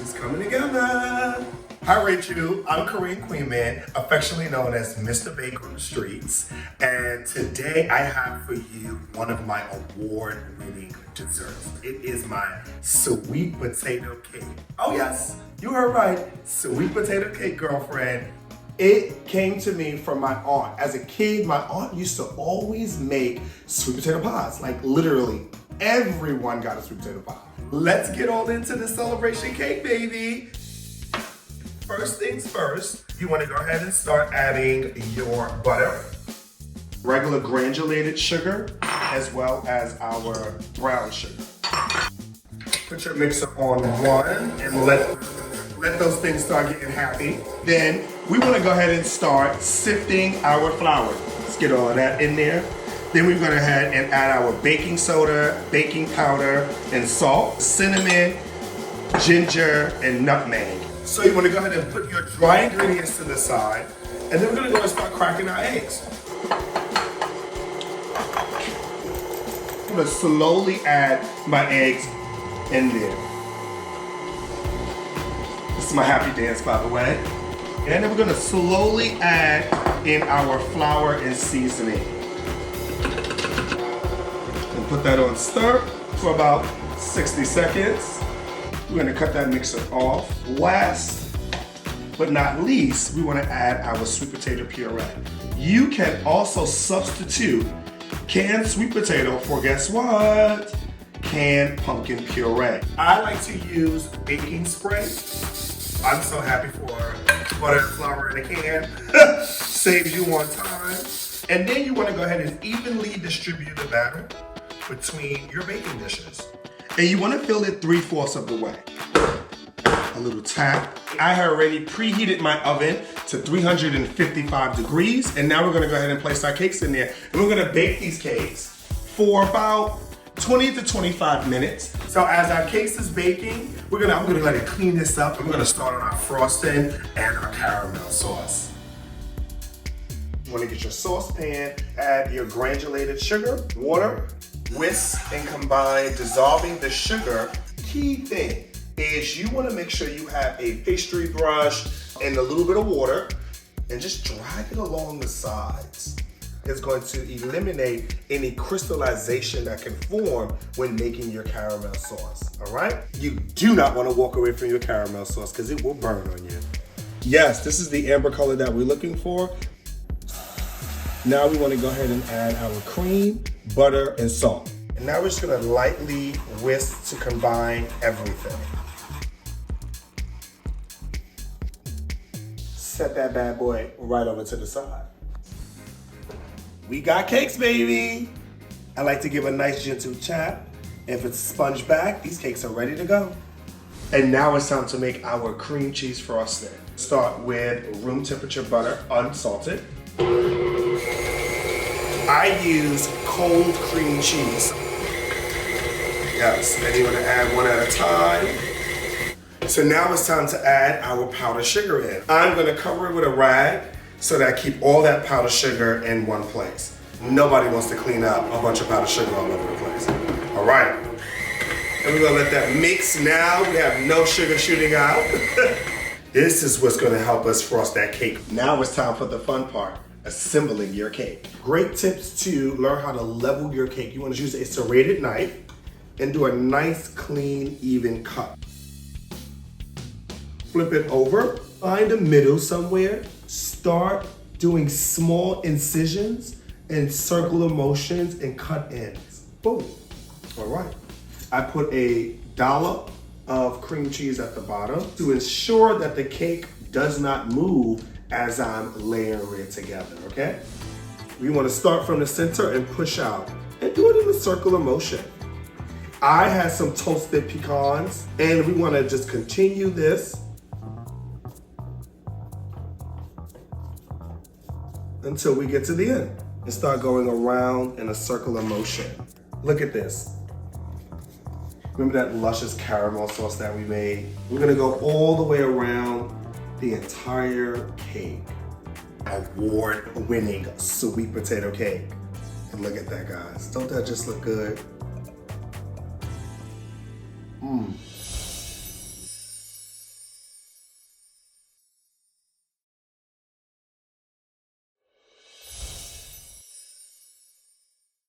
pieces coming together. Hi Rachael, I'm Kareem Queeman, affectionately known as Mr. Baker on the streets. And today I have for you one of my award-winning desserts. It is my sweet potato cake. Oh yes, you heard right, sweet potato cake, girlfriend. It came to me from my aunt. As a kid, my aunt used to always make sweet potato pies. Like literally, everyone got a sweet potato pie. Let's get all into the celebration cake, baby. First things first, you want to go ahead and start adding your butter, regular granulated sugar, as well as our brown sugar. Put your mixer on one and let those things start getting happy. Then we want to go ahead and start sifting our flour. Let's get all of that in there. Then we're going to go ahead and add our baking soda, baking powder, and salt, cinnamon, ginger, and nutmeg. So you want to go ahead and put your dry ingredients to the side, and then we're going to go and start cracking our eggs. I'm going to slowly add my eggs in there. This is my happy dance, by the way. And then we're going to slowly add in our flour and seasoning. And put that on stir for about 60 seconds. We're going to cut that mixer off. Last but not least, we want to add our sweet potato puree. You can also substitute canned sweet potato for, guess what? Canned pumpkin puree. I like to use baking spray. I'm so happy for butter and flour in a can. Saves you on time. And then you want to go ahead and evenly distribute the batter between your baking dishes. And you want to fill it 3/4 of the way. A little tap. I have already preheated my oven to 355 degrees, and now we're gonna go ahead and place our cakes in there. And we're gonna bake these cakes for about 20 to 25 minutes. So as our cakes is baking, I'm gonna let it clean this up, and we're gonna start on our frosting and our caramel sauce. You wanna get your saucepan, add your granulated sugar, water, whisk and combine, dissolving the sugar. Key thing is you want to make sure you have a pastry brush and a little bit of water and just drag it along the sides. It's going to eliminate any crystallization that can form when making your caramel sauce, all right? You do not want to walk away from your caramel sauce because it will burn on you. Yes, this is the amber color that we're looking for. Now we want to go ahead and add our cream, butter, and salt. And now we're just gonna lightly whisk to combine everything. Set that bad boy right over to the side. We got cakes, baby. I like to give a nice gentle tap. If it's sponge back, these cakes are ready to go. And now it's time to make our cream cheese frosting. Start with room temperature butter, unsalted. I use cold cream cheese. Yes, then you're gonna add one at a time. So now it's time to add our powdered sugar in. I'm gonna cover it with a rag so that I keep all that powdered sugar in one place. Nobody wants to clean up a bunch of powdered sugar all over the place. All right, and we're gonna let that mix now. We have no sugar shooting out. This is what's gonna help us frost that cake. Now it's time for the fun part. Assembling your cake. Great tips to learn how to level your cake. You want to use a serrated knife and do a nice, clean, even cut. Flip it over, find a middle somewhere, start doing small incisions and circular motions and cut ends. Boom. All right. I put a dollop of cream cheese at the bottom to ensure that the cake does not move as I'm layering it together, okay? We want to start from the center and push out and do it in a circular motion. I had some toasted pecans and we want to just continue this until we get to the end and start going around in a circular motion. Look at this. Remember that luscious caramel sauce that we made? We're gonna go all the way around the entire cake. Award-winning sweet potato cake. And look at that, guys. Don't that just look good? Mmm.